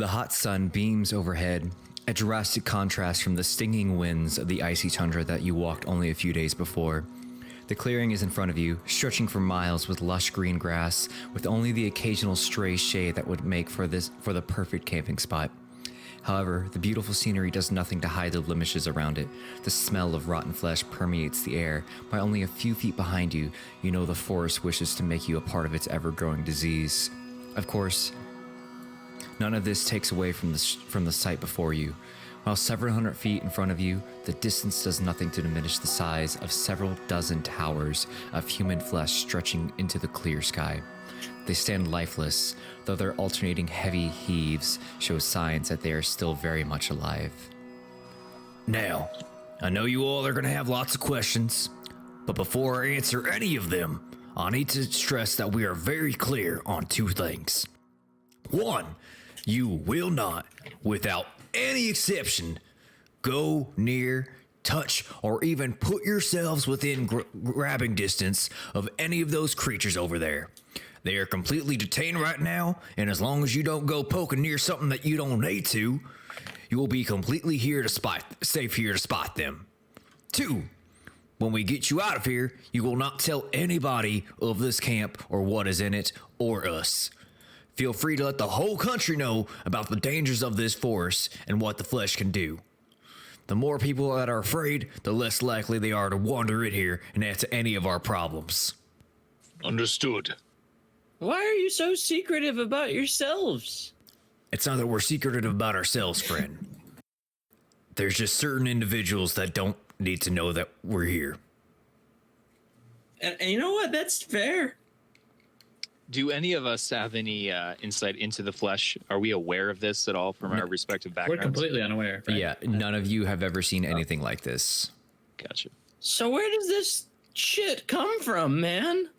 The hot sun beams overhead, a drastic contrast from the stinging winds of the icy tundra that you walked only a few days before. The clearing is in front of you, stretching for miles with lush green grass, with only the occasional stray shade that would make for the perfect camping spot. However, the beautiful scenery does nothing to hide the blemishes around it. The smell of rotten flesh permeates the air. By only a few feet behind you, you know the forest wishes to make you a part of its ever-growing disease. Of course, none of this takes away from the sight before you. While several hundred feet in front of you, the distance does nothing to diminish the size of several dozen towers of human flesh stretching into the clear sky. They stand lifeless, though their alternating heavy heaves show signs that they are still very much alive. Now, I know you all are going to have lots of questions, but before I answer any of them, I need to stress that we are very clear on two things. One, you will not, without any exception, go near, touch, or even put yourselves within grabbing distance of any of those creatures over there. They are completely detained right now, and as long as you don't go poking near something that you don't need to, you will be completely safe here to spot them. Two, when we get you out of here, you will not tell anybody of this camp or what is in it or us. Feel free to let the whole country know about the dangers of this forest and what the flesh can do. The more people that are afraid, the less likely they are to wander in here and add to any of our problems. Understood. Why are you so secretive about yourselves? It's not that we're secretive about ourselves, friend. There's just certain individuals that don't need to know that we're here. And you know what? That's fair. Do any of us have any insight into the flesh? Are we aware of this at all from our respective backgrounds? We're completely unaware. Right? Yeah, none of you have ever seen anything like this. Gotcha. So where does this shit come from, man?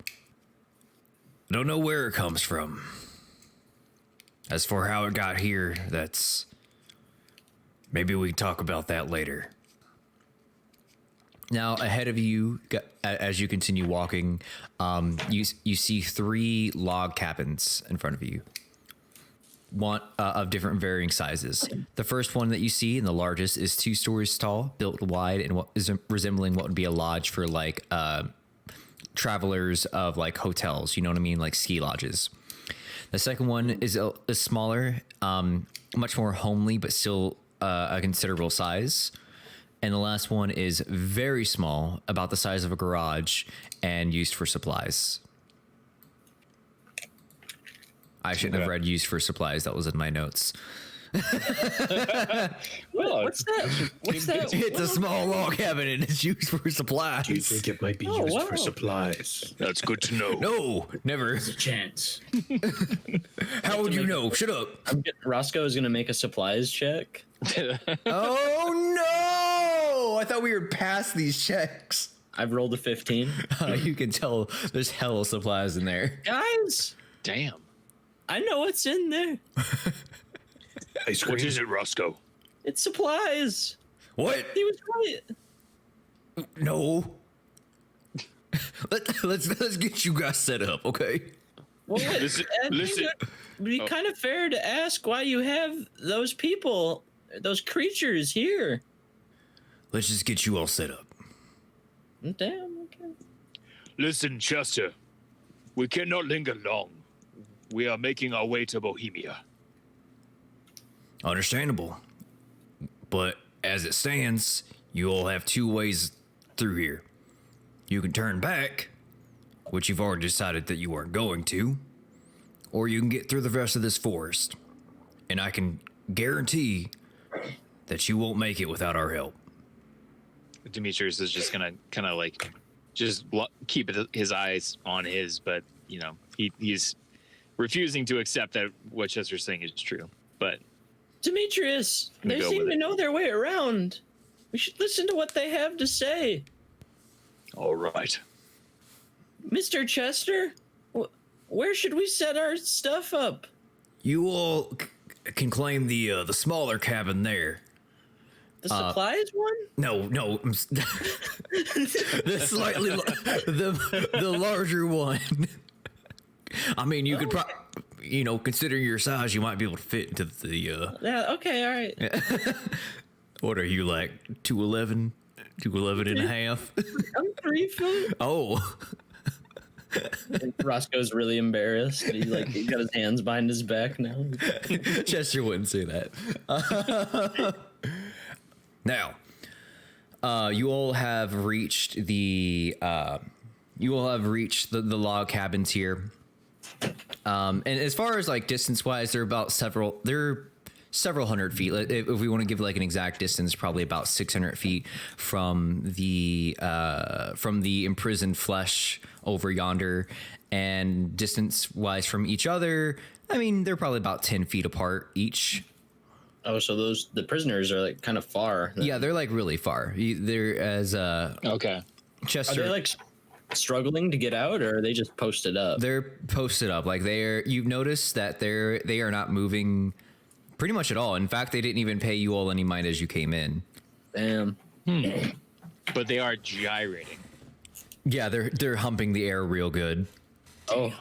Don't know where it comes from. As for how it got here, that's... Maybe we can talk about that later. Now, ahead of you, as you continue walking, you see 3 log cabins in front of you. One of different varying sizes. The first one that you see, and the largest, is 2 stories tall, built wide, and what is resembling what would be a lodge for like travelers of like hotels. You know what I mean, like ski lodges. The second one is smaller, much more homely, but still a considerable size. And the last one is very small, about the size of a garage, and used for supplies. I shouldn't have read used for supplies. That was in my notes. Well, what's that? What's that? It's a small log cabin and it's used for supplies. Do you think it might be used for supplies? That's good to know. No, never. There's a chance. How would you know? Shut up. Roscoe is going to make a supplies check. Oh, no. I thought we were past these checks. I've rolled a 15. You can tell there's hell of supplies in there. Guys, Damn. I know what's in there. What is it, Roscoe? It's supplies. What? He was right. No. Let's get you guys set up, okay? Well, Listen. It'd be kind of fair to ask why you have those people, those creatures here. Let's just get you all set up. Damn, okay. Listen, Chester. We cannot linger long. We are making our way to Bohemia. Understandable. But as it stands, you all have 2 ways through here. You can turn back, which you've already decided that you aren't going to, or you can get through the rest of this forest. And I can guarantee that you won't make it without our help. Demetrius is just gonna kind of like just keep his eyes on his, but you know he's refusing to accept that what Chester's saying is true. But Demetrius, they go seem with to it. know their way around. We should listen to what they have to say. All right. Mr. Chester, where should we set our stuff up? You all can claim the smaller cabin there. The supplies one? No, the slightly the larger one. I mean, you could considering your size, you might be able to fit into the. Yeah. Okay. All right. What are you like? 211, 211 and a half. I'm 3 foot. Oh, Roscoe's really embarrassed. He's got his hands behind his back now. Chester wouldn't say that. Now, you all have reached the log cabins here. And as far as like distance wise, they're several hundred feet. If we want to give like an exact distance, probably about 600 feet from the imprisoned flesh over yonder, and distance wise from each other, I mean, they're probably about 10 feet apart each. Oh, so the prisoners are like kind of far. Yeah, they're like really far. They're as Okay. Chester. Are they like struggling to get out, or are they just posted up? They're posted up. Like you've noticed that they are not moving pretty much at all. In fact, they didn't even pay you all any mind as you came in. Damn. But they are gyrating. Yeah, they're humping the air real good. Oh,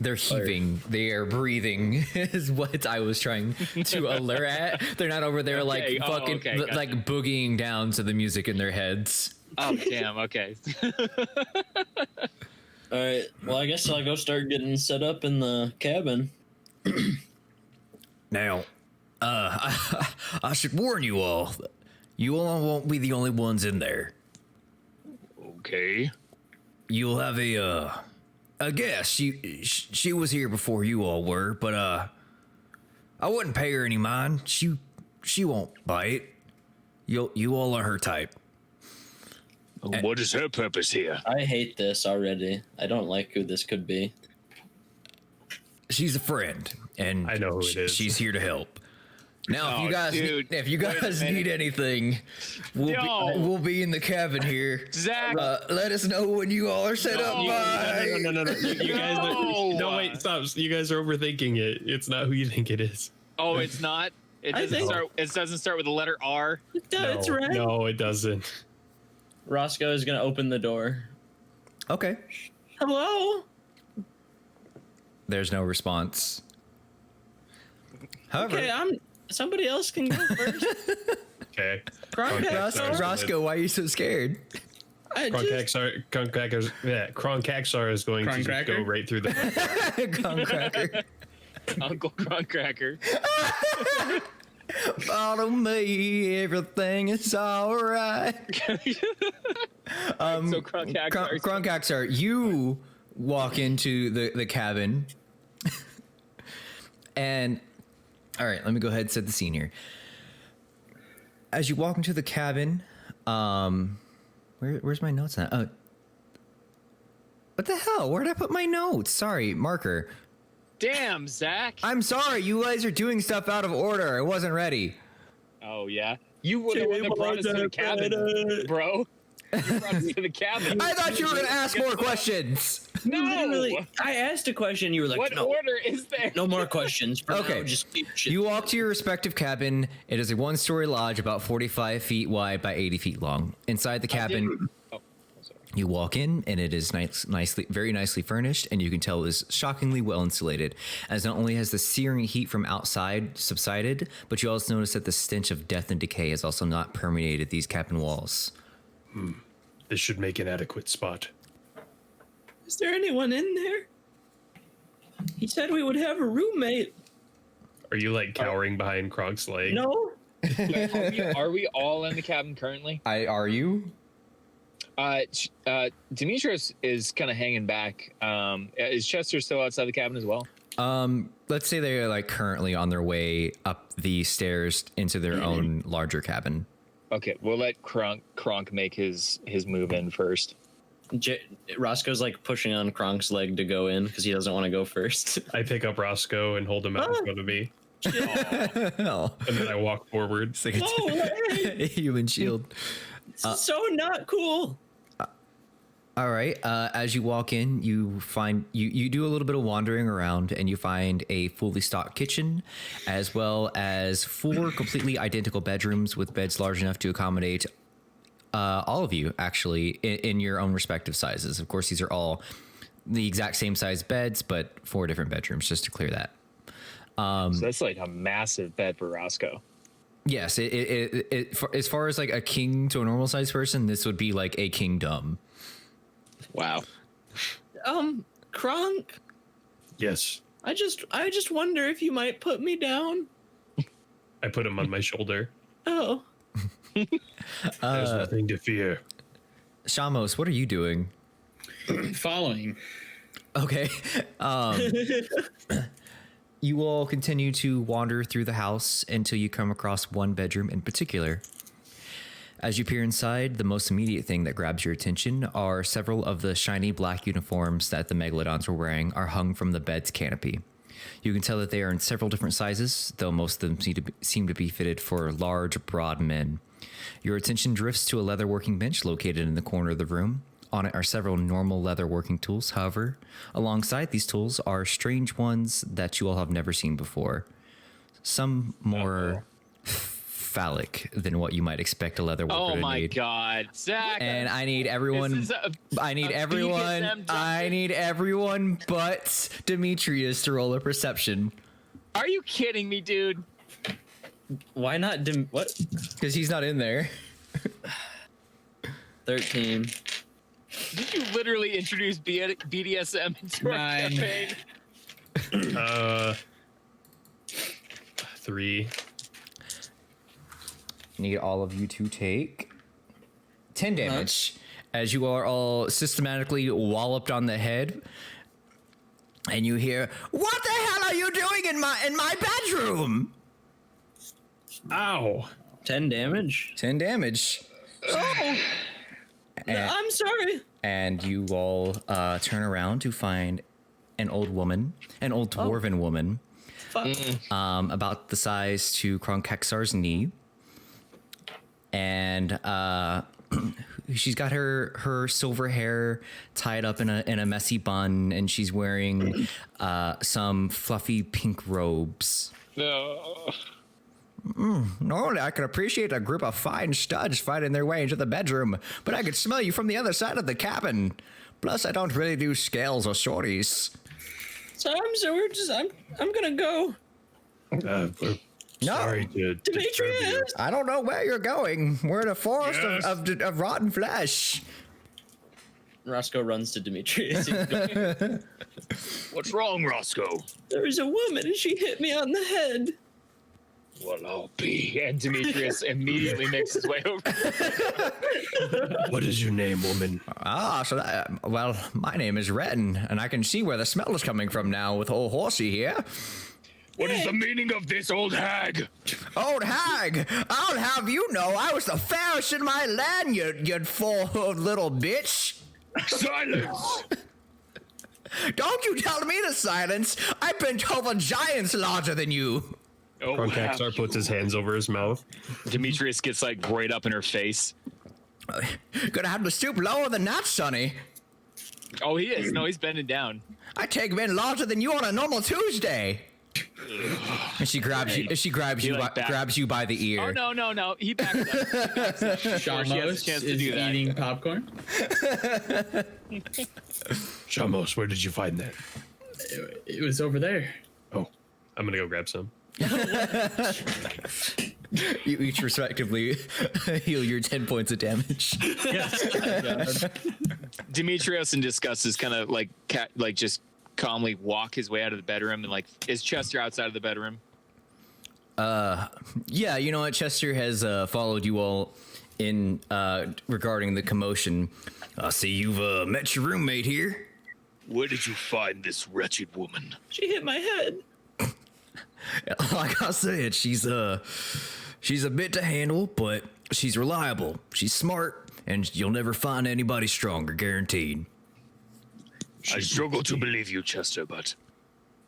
They're heaving. They are breathing. Is what I was trying to alert at. They're not over there like Okay. Oh, fucking okay, gotcha. like boogieing down to the music in their heads. Oh, damn. Okay. all right. Well, I guess I'll go start getting set up in the cabin. Now, I should warn you all. You all won't be the only ones in there. Okay. You'll have a guest. She was here before you all were, but I wouldn't pay her any mind. She won't bite. You all are her type. What is her purpose here? I hate this already. I don't like who this could be. She's a friend, and I know who it is. She's here to help. Now, Oh, dude, if you wait a guys minute. need anything, we'll be in the cabin here. Zach. Let us know when you all are set up. Bye. No. You guys No. wait, stop. You guys are overthinking it. It's not who you think it is. Oh, it's not. It I doesn't think- start. It doesn't start with the letter R. That's right. No, it doesn't. Roscoe is gonna open the door. Okay. Hello. There's no response. However, Okay, somebody else can go first. Okay. Kronkaxar. Roscoe, why are you so scared? I just, Kronkaxar is going to just Croncracker? go right through the. Cracker. Uncle Croncracker. Follow me, everything is all right. So Croncracker. Kronkaxar, you walk into the cabin, and all right, let me go ahead and set the scene here. As you walk into the cabin, where's my notes now? Oh, what the hell? Where did I put my notes? Sorry, marker. Damn, Zach. I'm sorry, you guys are doing stuff out of order. I wasn't ready. Oh yeah. You were the one that brought us to the cabin, bro. You brought us to the cabin. I thought you were gonna ask more questions. No. literally, I asked a question. You were like, What no, order is there? no more questions. For Okay. now, just keep shit. You walk to your respective cabin. It is a one-story lodge about 45 feet wide by 80 feet long. Inside the cabin, Oh, sorry. you walk in, and it is very nicely furnished, and you can tell it is shockingly well insulated, as not only has the searing heat from outside subsided, but you also notice that the stench of death and decay has also not permeated these cabin walls. This should make an adequate spot. Is there anyone in there? He said we would have a roommate. Are you like cowering behind Kronk's leg? No. Are we all in the cabin currently? Are you? Demetrius is kind of hanging back. Is Chester still outside the cabin as well? Let's say they're like currently on their way up the stairs into their own larger cabin. Okay, we'll let Kronk make his move in first. Roscoe's like pushing on Kronk's leg to go in because he doesn't want to go first. I pick up Roscoe and hold him out in front of me, Oh, and then I walk forward. it's like a Oh, hey, human shield. so not cool. All right. As you walk in, you find you do a little bit of wandering around, and you find a fully stocked kitchen, as well as 4 completely identical bedrooms with beds large enough to accommodate all of you, actually, in your own respective sizes. Of course, these are all the exact same size beds, but 4 different bedrooms, just to clear that. So that's like a massive bed for Roscoe. Yes, as far as like a king to a normal sized person, this would be like a kingdom. Wow. Kronk, Yes. I just wonder if you might put me down. I put him on my shoulder. Oh, There's nothing to fear. Shamos, what are you doing? Following. Okay. You all continue to wander through the house until you come across one bedroom in particular. As you peer inside, the most immediate thing that grabs your attention are several of the shiny black uniforms that the megalodons were wearing are hung from the bed's canopy. You can tell that they are in several different sizes, though most of them seem to be fitted for large, broad men. Your attention drifts to a leather working bench located in the corner of the room. On it are several normal leather working tools. However, alongside these tools are strange ones that you all have never seen before. Some more phallic than what you might expect a leather worker to need. Oh my God, Zach! And I need everyone. I need everyone but Demetrius to roll a perception Are you kidding me, dude? why not? What? because he's not in there. 13. Did you literally introduce BDSM into our 9. campaign? 3. Need all of you to take 10 damage as you are all systematically walloped on the head, and you hear, "What the hell are you doing in my bedroom?" Ow. 10 damage. 10 damage. Oh, And, I'm sorry. and you all turn around to find an old woman, an old dwarven woman, Fuck. about the size to Kronkexar's knee. And she's got her silver hair tied up in a messy bun, and she's wearing some fluffy pink robes. No. Normally, I could appreciate a group of fine studs fighting their way into the bedroom, but I could smell you from the other side of the cabin. Plus, I don't really do scales or shorties. So I'm gonna go. We're No. sorry to disturb you. Demetrius. I don't know where you're going. We're in a forest Yes. of rotten flesh. Roscoe runs to Demetrius. What's wrong, Roscoe? There was a woman and she hit me on the head. Well, I'll be. And Demetrius immediately makes his way over. What is your name, woman? Well, my name is Retin, and I can see where the smell is coming from now with old Horsey here. What is the meaning of this, old hag? Old hag, I'll have you know I was the fairest in my land, you four-hoofed little bitch. Silence! Don't you tell me to silence. I've been over giants larger than you. Oh, Kronkaxar puts his hands over his mouth. Demetrius gets like right up in her face. Gonna have to stoop lower than that, Sonny. Oh, he is. No, he's bending down. I take men larger than you on a normal Tuesday. And she grabs you. She grabs He, you. like, Grabs you by the ear. Oh no! He backs up. He backs up before she has a Shamos chance to is do that. eating popcorn. Shamos, where did you find that? It was over there. Oh, I'm gonna go grab some. You each respectively heal your 10 points of damage. Demetrius in disgust is kind of like just calmly walk his way out of the bedroom, and like, is Chester outside of the bedroom? Yeah, you know what? Chester has followed you all in regarding the commotion. I see you've met your roommate here. Where did you find this wretched woman? She hit my head. Like I said, she's a bit to handle, but she's reliable. She's smart, and you'll never find anybody stronger, guaranteed. I struggle to believe you, Chester, but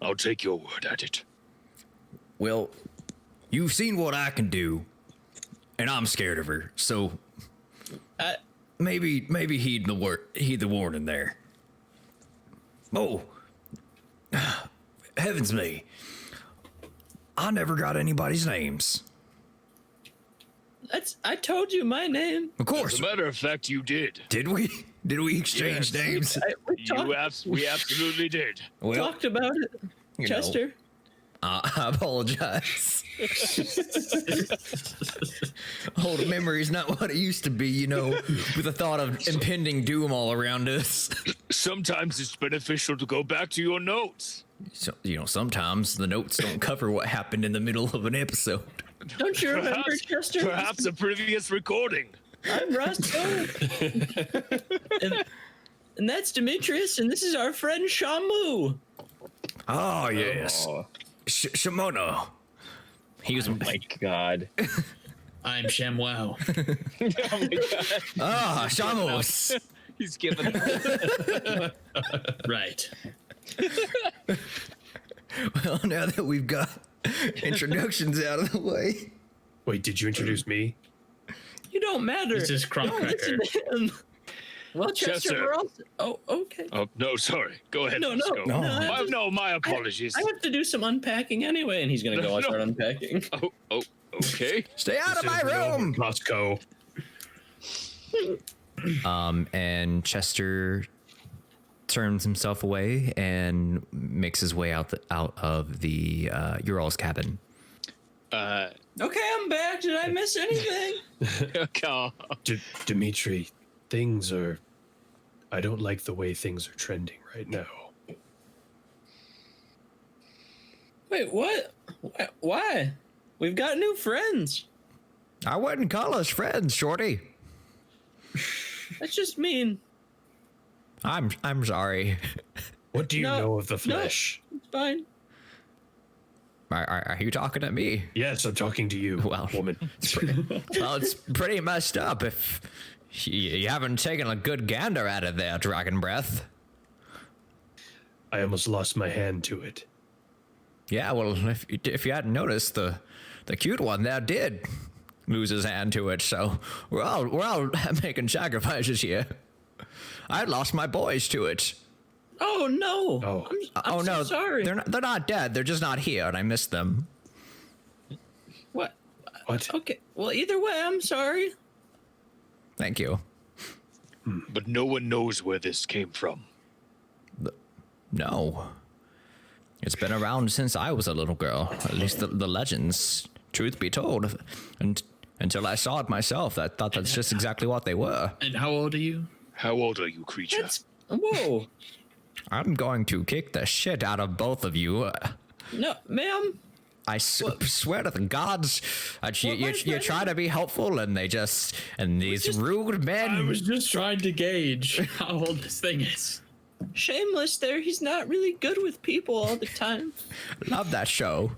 I'll take your word at it. Well, you've seen what I can do, and I'm scared of her. So maybe heed the warning there. Oh, heavens me! I never got anybody's names. I told you my name. Of As course. a matter of fact, you did. Did we? Did we exchange Yes. names? We We absolutely did. Well, Talked about it, you know, Chester. I apologize. Old memory's not what it used to be, you know, with the thought of impending doom all around us. Sometimes it's beneficial to go back to your notes. So, you know, sometimes the notes don't cover what happened in the middle of an episode. Don't you remember, Chester? Perhaps a previous recording. I'm Roscoe. and that's Demetrius, and this is our friend Shamu. Oh, yes. Shimono. He was. Oh my god. I'm ShamWow. Oh my god. Ah, Shamos. He's giving Right. Well, now that we've got introductions out of the way. Wait, did you introduce me? You don't matter. It's just Don't listen Cracker. to him. Well, Chester, Chester. we're all. Oh, okay. Oh, no, sorry. Go ahead. No, Roscoe. No. My apologies. I have to do some unpacking anyway, and he's gonna go and start unpacking. Oh, okay. Stay out of my room. Costco. And Chester turns himself away and makes his way out of the Ural's cabin. Okay, I'm back. Did I miss anything? Okay. Dimitri, things are. I don't like the way things are trending right now. Wait, what? Why? We've got new friends. I wouldn't call us friends, Shorty. That's just mean. I'm sorry. What do you No, know of the flesh? It's fine. Are you talking to me? Yes, I'm talking to you, Well. woman. Well, it's pretty messed up if you haven't taken a good gander at it there, Dragon Breath. I almost lost my hand to it. Yeah, well, if you hadn't noticed, the cute one there did lose his hand to it, so we're all making sacrifices here. I lost my boys to it. Oh no. Oh. I'm so No, sorry. they're not dead. They're just not here, and I miss them. What? What? Okay. Well, either way, I'm sorry. Thank you. But no one knows where this came from. No. It's been around since I was a little girl. At least the legends, truth be told. And until I saw it myself, I thought that's just exactly what they were. And how old are you? How old are you, creature? That's whoa. I'm going to kick the shit out of both of you. No, ma'am. I swear to the gods, you try to be helpful, and these rude men. I was just trying to gauge how old this thing is. Shameless there. He's not really good with people all the time. Love that show.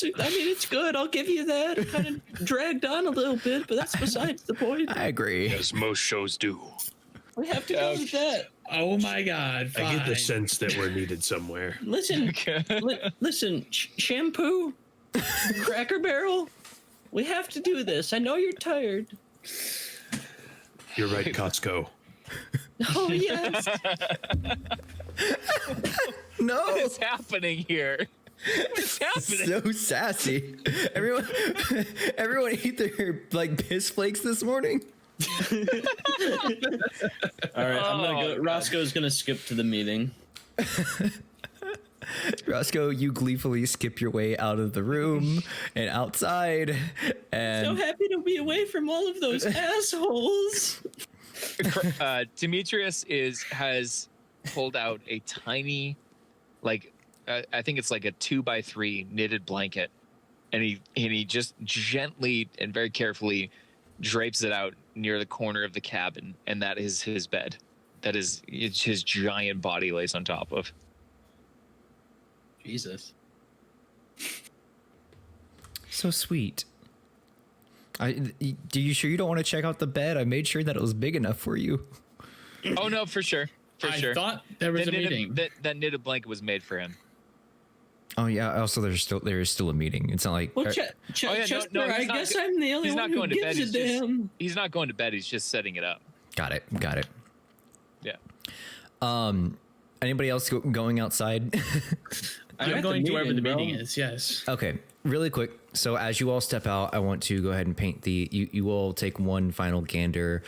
I mean, it's good. I'll give you that. It kind of dragged on a little bit, but that's besides the point. I agree. As most shows do. We have to go with that. Oh my god, I get the fine. sense that we're needed somewhere. Listen, listen, Shampoo, Cracker Barrel, we have to do this. I know you're tired. You're right, Costco. Oh, yes. No, What's happening here? What's happening? so sassy. Everyone ate their piss flakes this morning. All right, I'm gonna go. Roscoe's gonna skip to the meeting. Roscoe, you gleefully skip your way out of the room and outside, So and happy to be away from all of those assholes. Demetrius has pulled out a tiny, I think it's like a 2x3 knitted blanket, and he just gently and very carefully drapes it out near the corner of the cabin, and that is his bed. That is his giant body lays on top of. Jesus. so sweet. Do you sure you don't want to check out the bed? I made sure that it was big enough for you. Oh no, for sure, I sure. thought there was a meeting. That knitted blanket was made for him. Oh yeah. Also, there is still a meeting. It's not like Well, Oh, yeah, Chester, no, I he's not guess go- I'm the only he's one not who going to bed. gives a damn. He's not going to bed. He's just setting it up. got it. Yeah. Anybody else going outside? I'm at going the to wherever the meeting, meeting bro. is, yes. Okay, really quick. So as you all step out, I want to go ahead and paint you all take one final gander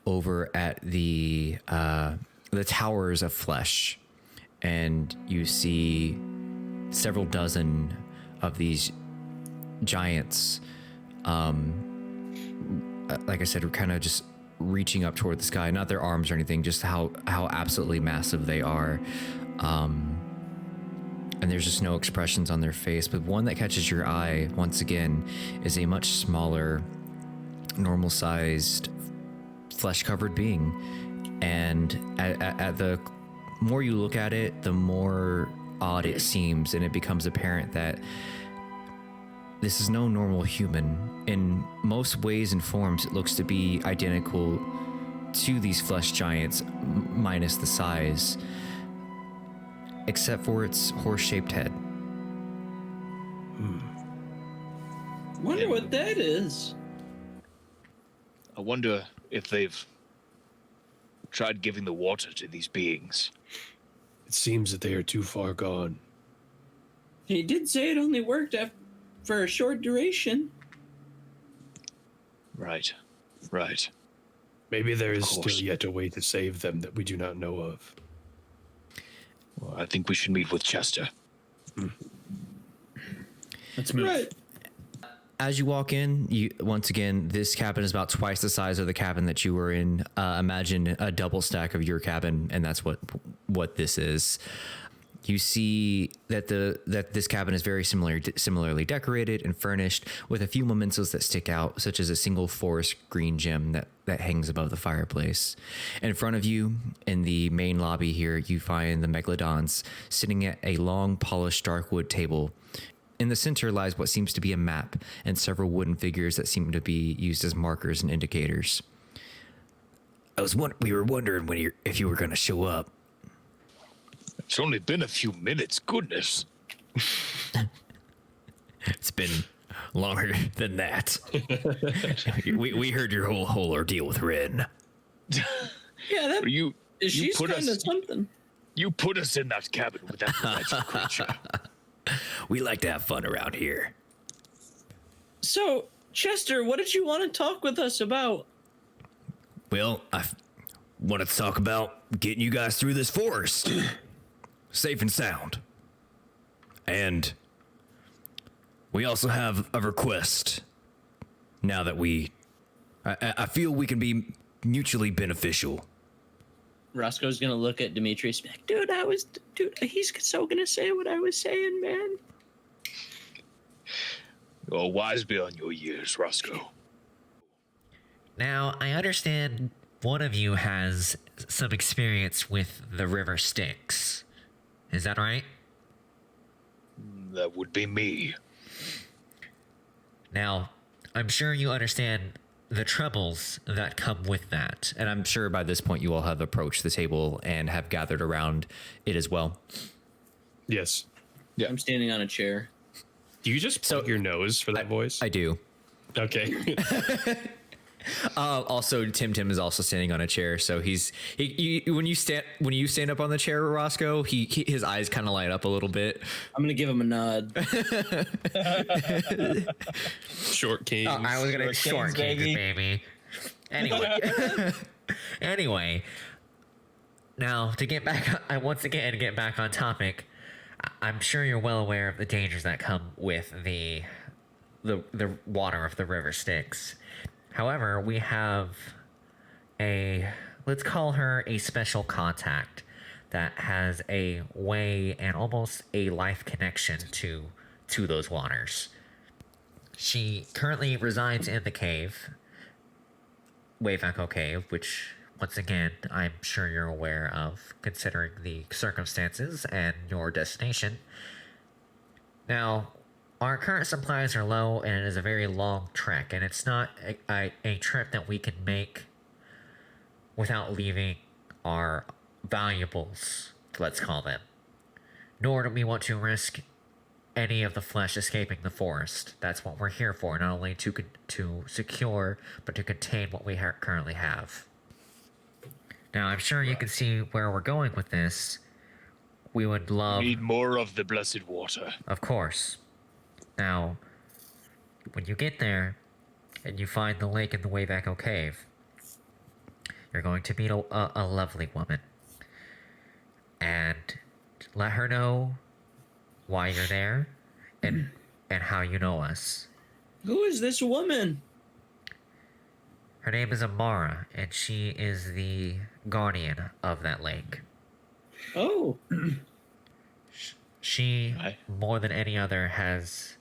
over at the the towers of flesh, and you see several dozen of these giants, like I said, kind of just reaching up toward the sky, not their arms or anything, just how absolutely massive they are. And there's just no expressions on their face, but one that catches your eye once again is a much smaller, normal sized, flesh covered being. And at the more you look at it, the more odd it seems, and it becomes apparent that this is no normal human. In most ways and forms, it looks to be identical to these flesh giants, minus the size, except for its horse-shaped head. Wonder what that is. I wonder if they've tried giving the water to these beings. It seems that they are too far gone. He did say it only worked for a short duration. Right. Maybe there is course. still yet a way to save them that we do not know of. Well, I think we should meet with Chester. Let's move. Right. As you walk in, once again, this cabin is about twice the size of the cabin that you were in. Imagine a double stack of your cabin, and that's what this is. You see that this cabin is very similarly decorated and furnished, with a few mementos that stick out, such as a single forest green gem that hangs above the fireplace. In front of you, in the main lobby here, you find the Megalodons sitting at a long, polished dark wood table. In the center lies what seems to be a map and several wooden figures that seem to be used as markers and indicators. We were wondering if you were going to show up. It's only been a few minutes. Goodness. It's been longer than that. we heard your whole ordeal with Rin. Yeah, that You she's put kind of us. something. You put us in that cabin with that magic creature. We like to have fun around here. So, Chester, what did you want to talk with us about? Well, I wanted to talk about getting you guys through this forest. Safe and sound. And we also have a request. Now that I feel we can be mutually beneficial. Roscoe's gonna look at Demetrius and be like, dude, he's so gonna say what I was saying, man. You're wise beyond your years, Roscoe. Now, I understand one of you has some experience with the river Styx. Is that right? That would be me. Now, I'm sure you understand the troubles that come with that. And I'm sure by this point you all have approached the table and have gathered around it as well. Yes. Yeah. I'm standing on a chair. Do you just plug your nose for that voice? I do. Okay. Also, Tim is also standing on a chair, so when you stand up on the chair, Roscoe, his eyes kind of light up a little bit. I'm gonna give him a nod. Short King. I was gonna short king, baby. Anyway, now to get back, I once again get back on topic. I'm sure you're well aware of the dangers that come with the water of the river Styx. However, we have let's call her a special contact that has a way and almost a life connection to those waters. She currently resides in the cave, Wave Echo Cave, which, once again, I'm sure you're aware of, considering the circumstances and your destination. Now, our current supplies are low, and it is a very long trek, and it's not a trip that we can make without leaving our valuables, let's call them. Nor do we want to risk any of the flesh escaping the forest. That's what we're here for, not only to secure, but to contain what we currently have. Now, I'm sure you can see where we're going with this. We would love... Need more of the blessed water. Of course. Now, when you get there, and you find the lake in the Wave Echo Cave, you're going to meet a lovely woman. and let her know why you're there and how you know us. Who is this woman? Her name is Amara, and she is the guardian of that lake. Oh, She, Right. more than any other, has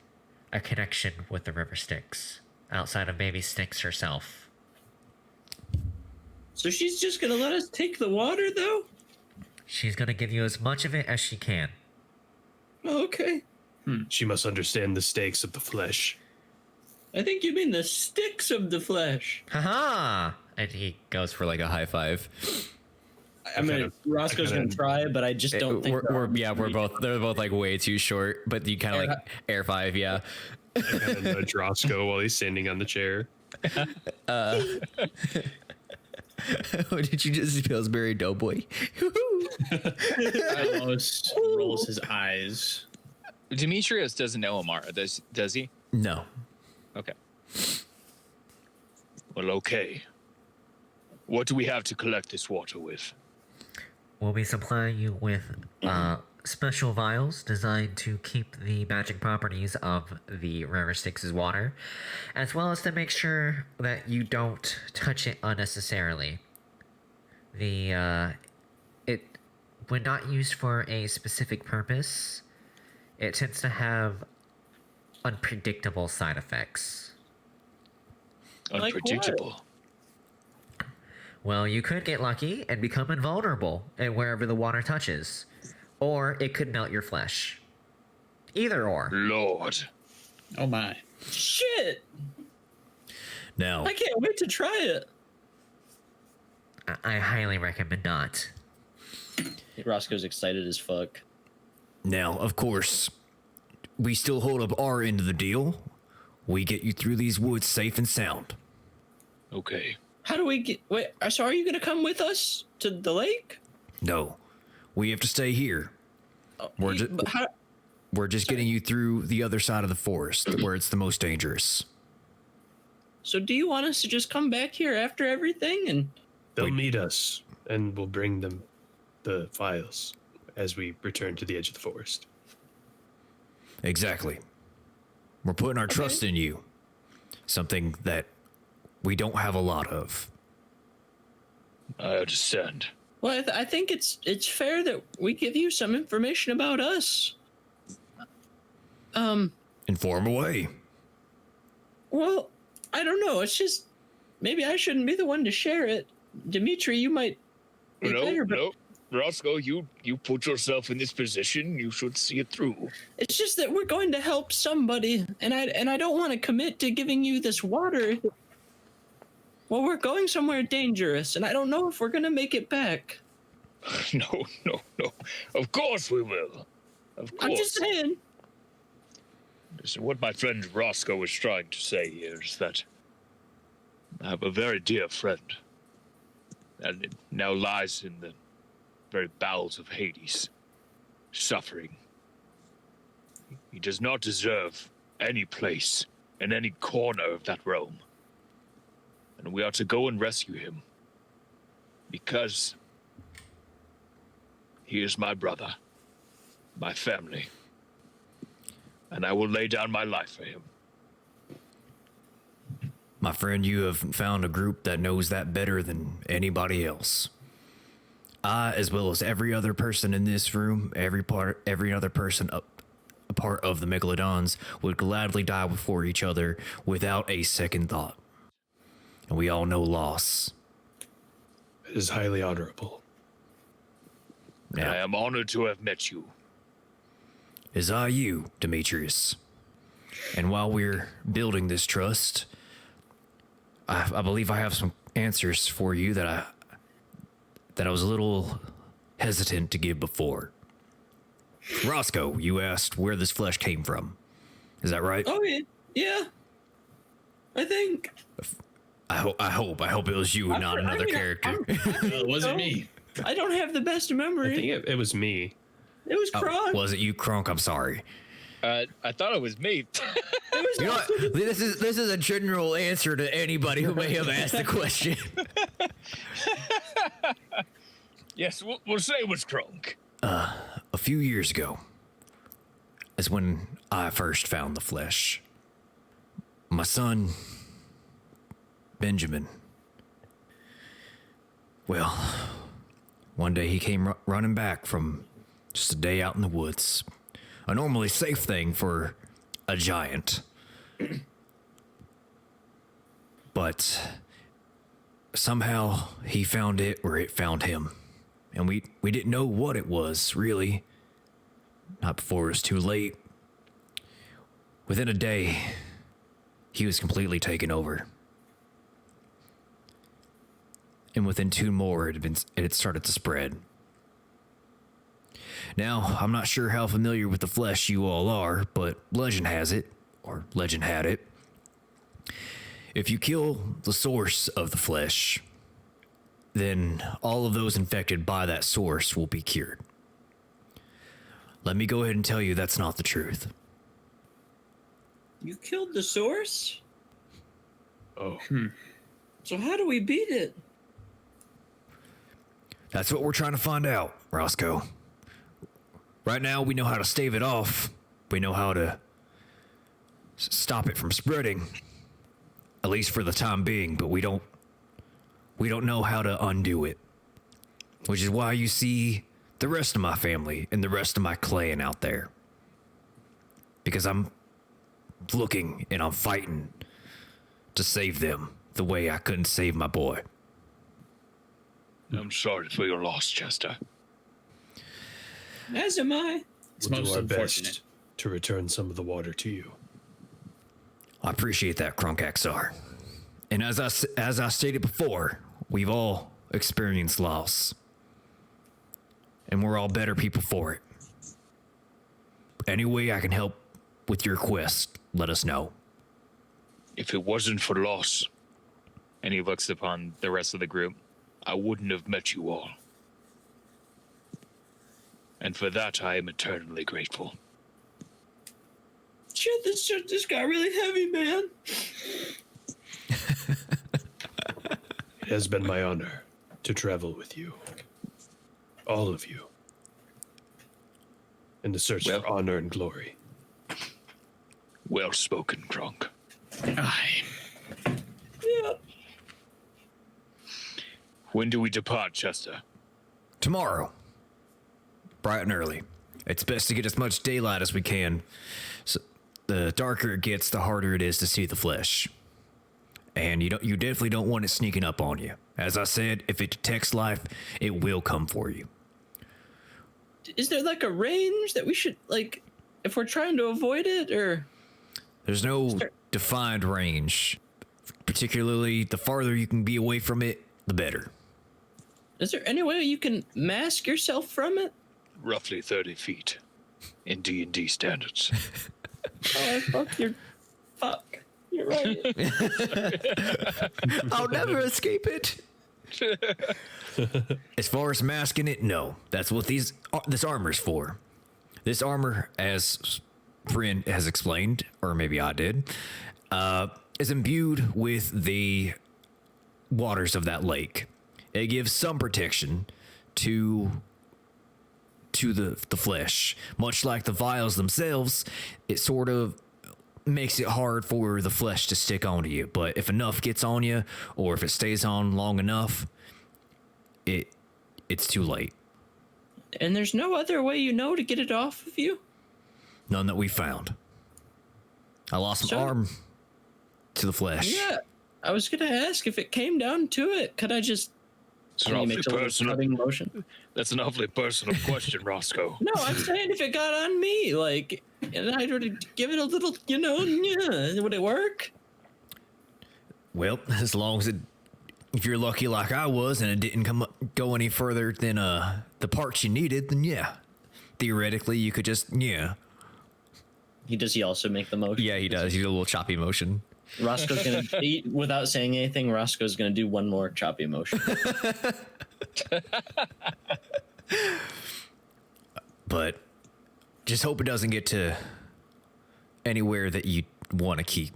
a connection with the River Styx, outside of maybe Styx herself. so she's just gonna let us take the water, though? She's gonna give you as much of it as she can. Oh, okay. She must understand the stakes of the flesh. I think you mean the sticks of the flesh. Haha! And he Goes for like a high five. I mean, Roscoe's gonna try, but I just don't think We're both. They're both like way too short, but you kind of like air five, yeah. I kind of nudge Roscoe while he's standing on the chair. Did you just see Pillsbury Doughboy? Almost rolls his eyes. Demetrius doesn't know Amara, does he? No. Okay. Well, okay. What do we have to collect this water with? We'll be supplying you with special vials designed to keep the magic properties of the River Styx's water, as well as to make sure that you don't touch it unnecessarily. When not used for a specific purpose, it tends to have unpredictable side effects. Like what? Unpredictable. Well, you could get lucky and become invulnerable and wherever the water touches, or it could melt your flesh. Either or. Lord. Oh my. Shit! Now, I can't wait to try it. I highly recommend not. Roscoe's excited as fuck. of course, we still hold up our end of the deal. We get you through these woods safe and sound. Okay. How do we get? Wait, so are you gonna come with us to the lake? No, we have to stay here. We're ju- But how, We're just getting you through the other side of the forest, where it's the most dangerous. so do you want us to just come back here after everything and? They'll meet us, and we'll bring them the files as we return to the edge of the forest. Exactly. We're putting our trust in you. Something that we don't have a lot of. I understand. Well, I think it's fair that we give you some information about us. Inform away. Well, I don't know. It's just maybe I shouldn't be the one to share it. Dimitri, you might be better, but No. Roscoe, you put yourself in this position. You should see it through. it's just that we're going to help somebody, and I don't want to commit to giving you this water. Well, we're going somewhere dangerous, and I don't know if we're gonna make it back. No. Of course we will. Of course. I'm just saying. Listen, what my friend Roscoe was trying to say here is that I have a very dear friend, and it now lies in the very bowels of Hades, suffering. He does not deserve any place in any corner of that realm. And we are to go and rescue him, because he is my brother, my family, and I will lay down my life for him. My friend, you have found a group that knows that better than anybody else. I, as well as every other person in this room, every other person a part of the Megalodons, would gladly die before each other without a second thought. And we all know loss. It is highly honorable. And I Now, am honored to have met you. as are you, Demetrius. And while we're building this trust, I believe I have some answers for you that I was a little hesitant to give before. Roscoe, you asked where this flesh came from. Is that right? Oh yeah. I think. I hope it was you and not another character. It wasn't me. I don't have the best I memory. think it was me. It was Kronk. Was it you, Kronk? I'm sorry. I thought it was me. It was You know what? This is a general answer to anybody who may have asked the question. Yes, we'll say it was Kronk. A few years ago is when I first found the flesh. My son, Benjamin, well, one day he came running back from just a day out in the woods. A normally safe thing for a giant. But somehow he found it or it found him. And we didn't know what it was, really. Not before it was too late. Within a day, he was completely taken over. And within 2 more, it had started to spread. Now, I'm not sure how familiar with the flesh you all are, but legend has it, or legend had it, if you kill the source of the flesh, then all of those infected by that source will be cured. Let me go ahead and tell you that's not the truth. You killed the source? Oh. So how do we beat it? That's what we're trying to find out, Roscoe. Right now, we know how to stave it off. We know how to stop it from spreading, at least for the time being, but we don't know how to undo it. Which is why you see the rest of my family and the rest of my clan out there. Because I'm looking and I'm fighting to save them the way I couldn't save my boy. I'm sorry for your loss, Chester. As am I. It's We'll do most our unfortunate. best to return some of the water to you. I appreciate that, Krunkaxar. And as I stated before, we've all experienced loss. And we're all better people for it. Any way I can help with your quest, let us know. If it wasn't for loss, And he looks upon the rest of the group. I wouldn't have met you all. And for that, I am eternally grateful. Shit, this shit just got really heavy, man. It has been my honor to travel with you. All of you. In the search for honor and glory. Well spoken, Kronk. Aye. Yeah. When do we depart, Chester? Tomorrow. Bright and early. It's best to get as much daylight as we can. So the darker it gets, the harder it is to see the flesh. And you definitely don't want it sneaking up on you. As I said, if it detects life, it will come for you. Is there like a range that we should, like, if we're trying to avoid it, or? There's no defined range. Particularly, the farther you can be away from it, the better. Is there any way you can mask yourself from it? Roughly 30 feet. In D&D standards. Oh, fuck, you're right. I'll never escape it. As far as masking it, no. That's what this armor's for. This armor, as Bryn has explained, or maybe I did, is imbued with the waters of that lake. It gives some protection to the flesh. Much like the vials themselves, it sort of makes it hard for the flesh to stick onto you. But if enough gets on you, or if it stays on long enough, it's too late. And there's no other way to get it off of you? None that we found. I lost an arm to the flesh. Yeah, I was gonna ask if it came down to it, could I just... It's an awfully makes a little personal. cutting motion. That's an awfully personal question, Roscoe. No, I'm saying if it got on me, like, and I were to give it a little, yeah, would it work? Well, as long as if you're lucky like I was and it didn't go any further than the parts you needed, then yeah. Theoretically, you could just, yeah. Does he also make the motion? Yeah, he does. He does a little choppy motion. Roscoe's gonna, without saying anything, Roscoe's gonna do one more choppy motion. But just hope it doesn't get to anywhere that you want to keep.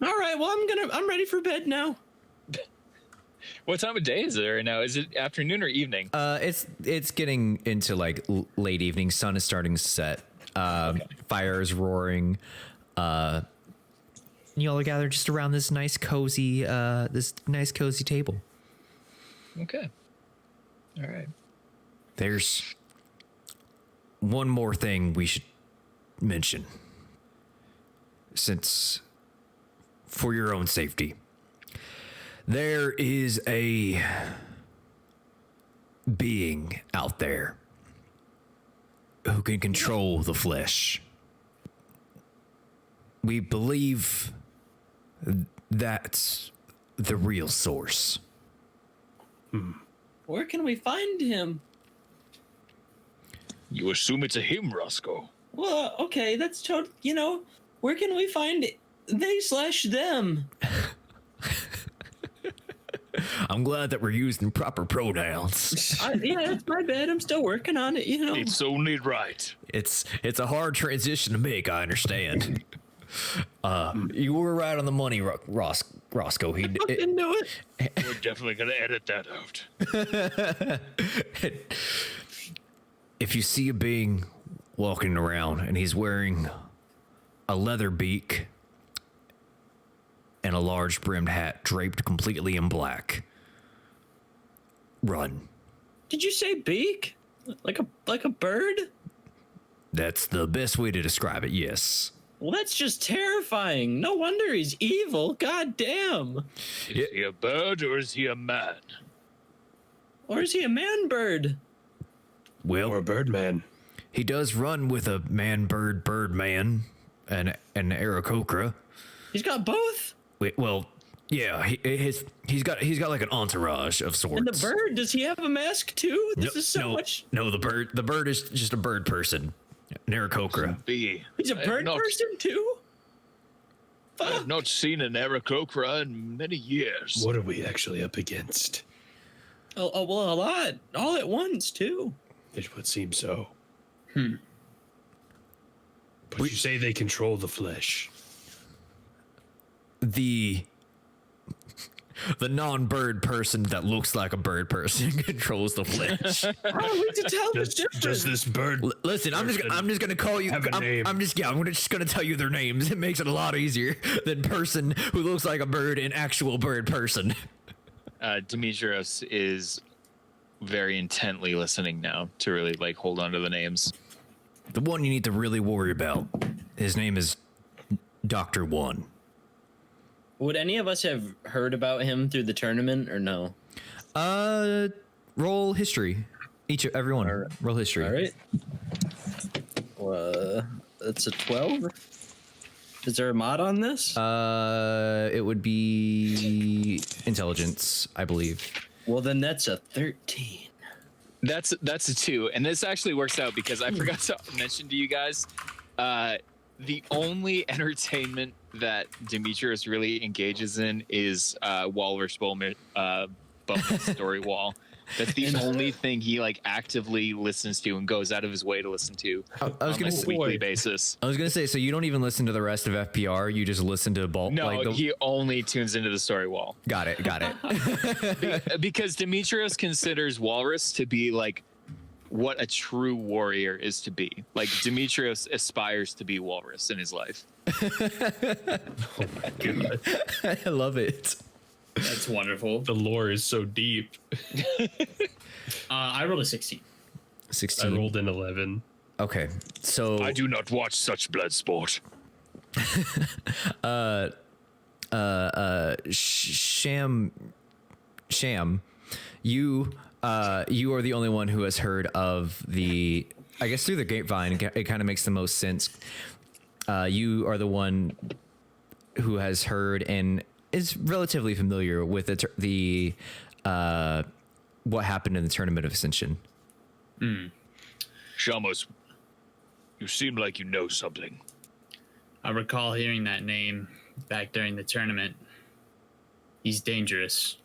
All right, well, I'm ready for bed now. What time of day is it right now? Is it afternoon or evening? It's getting into like late evening. Sun is starting to set. Fire is roaring. You all are gathered just around this nice cozy table. Okay. All right. There's one more thing we should mention, since for your own safety, there is a being out there who can control the flesh. We believe that's the real source. Where can we find him? You assume it's a him, Roscoe. Well, okay, that's where can we find they/them? I'm glad that we're using proper pronouns. Yeah, it's my bad. I'm still working on it, It's only right. It's a hard transition to make, I understand. You were right on the money, Roscoe. I didn't know it. We're definitely going to edit that out. If you see a being walking around and he's wearing a leather beak and a large brimmed hat draped completely in black, run. Did you say beak? Like a bird? That's the best way to describe it, yes. Well, that's just terrifying. No wonder he's evil. God damn. Is he a bird or is he a man? Or is he a man bird? Well, Or a Birdman. he does run with a man-bird man and an Aarakocra. He's got both? Wait, well, yeah, he's got like an entourage of sorts. And the bird, does he have a mask too? This is so much. No, the bird is just a bird person. An Aarakocra. He's a bird person too? I have not seen an Aarakocra in many years. What are we actually up against? Oh, well, a lot. All at once too. It would seem so. But you say they control the flesh. The non-bird person that looks like a bird person controls the flesh. How are we to tell the difference? Does this bird... Listen, I'm just gonna call you. Have a name. I'm just gonna tell you their names. It makes it a lot easier than person who looks like a bird and actual bird person. Demetrius is very intently listening now to really like hold on to the names. The one you need to really worry about. His name is Dr. One. Would any of us have heard about him through the tournament or no? Roll history. Everyone. All right. Roll history. All right. That's a 12. Is there a mod on this? It would be intelligence, I believe. Well, then that's a 13. That's a 2, and this actually works out because I forgot to mention to you guys, the only entertainment that Demetrius really engages in is Walrus Bowman story wall. That's the only thing he like actively listens to and goes out of his way to listen to I was on gonna a say, weekly basis. I was gonna say, so you don't even listen to the rest of FPR. You just listen to No, he only tunes into the story wall. Got it. Because Demetrius considers Walrus to be like what a true warrior is to be. Like Demetrius aspires to be Walrus in his life. Oh my god. I love it. That's wonderful. The lore is so deep. I rolled a 16. 16. I rolled an 11. Okay, so I do not watch such blood sport. Sham, you are the only one who has heard of the. I guess through the grapevine, it kind of makes the most sense. You are the one who has heard and is relatively familiar with the what happened in the Tournament of Ascension. Shamos, you seem like you know something. I recall hearing that name back during the tournament. He's dangerous.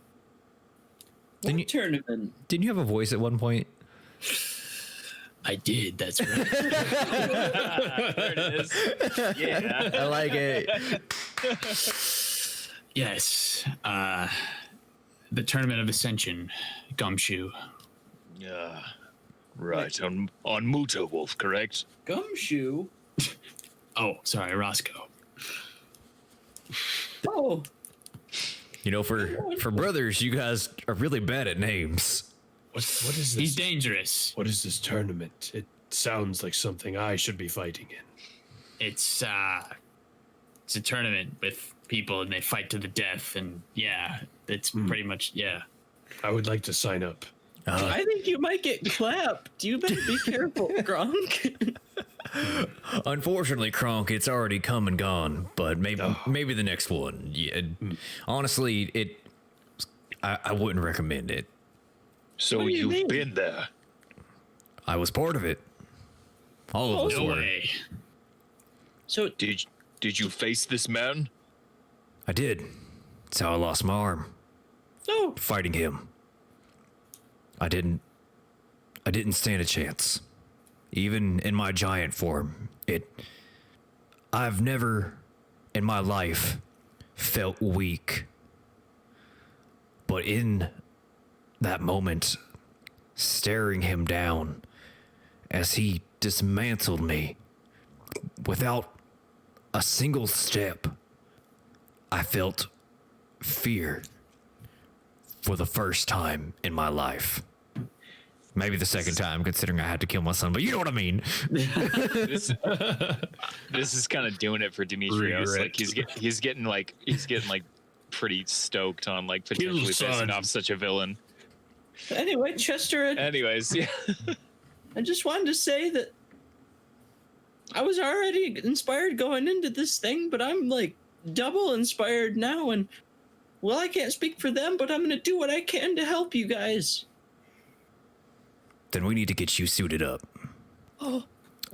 What tournament? Didn't you have a voice at one point? I did, that's right. There it is. Yeah. I like it. Yes. the Tournament of Ascension, Gumshoe. Yeah. Right. On Muta Wolf, correct? Gumshoe. Oh, sorry, Roscoe. Oh, You know, for brothers, you guys are really bad at names. What is this? He's dangerous. What is this tournament? It sounds like something I should be fighting in. It's a tournament with people and they fight to the death, and yeah, it's pretty much I would like to sign up. I think you might get clapped. You better be careful, Gronk. Unfortunately, Kronk, it's already come and gone. But maybe the next one. Yeah, honestly, I wouldn't recommend it. So What do you you've mean? been there. I was part of it. All of us no were. way. So Did you face this man? I did. That's how I lost my arm. no. Fighting him. I didn't stand a chance. Even in my giant form, I've never in my life felt weak. But in that moment, staring him down as he dismantled me without a single step, I felt fear for the first time in my life. Maybe the second time, considering I had to kill my son, but you know what I mean. This is kind of doing it for Demetrios. Regret. Like he's getting pretty stoked on like potentially son. pissing off such a villain. Anyway, Chester, Anyways, yeah. I just wanted to say that I was already inspired going into this thing, but I'm like double inspired now. And well, I can't speak for them, but I'm going to do what I can to help you guys. Then we need to get you suited up. Oh,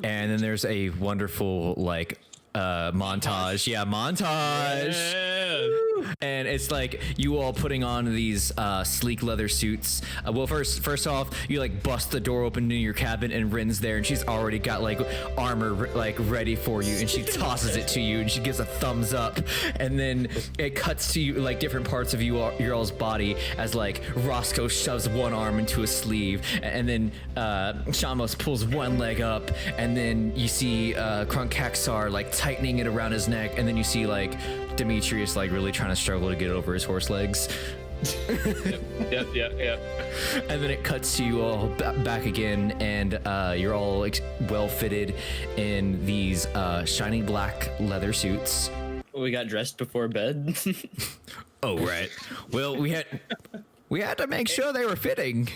And then there's a wonderful montage. Yeah, montage. And it's like you all putting on these sleek leather suits. Well, first off, you like bust the door open to your cabin, and Rin's there, and she's already got like armor like ready for you, and she tosses it to you, and she gives a thumbs up, and then it cuts to you like different parts of your all's body as like Roscoe shoves one arm into a sleeve, and then Shamos pulls one leg up, and then you see Krunkaksar like tightening it around his neck, and then you see like Demetrius like really trying to struggle to get over his horse legs. Yeah. And then it cuts to you all back again, and you're all well fitted in these shiny black leather suits. we got dressed before bed. Oh right. Well, we had to make sure they were fitting.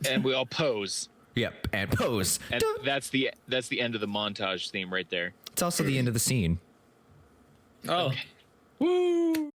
And we all pose. Yep, and pose. And that's the end of the montage theme right there. It's also the end of the scene. Oh. Woo!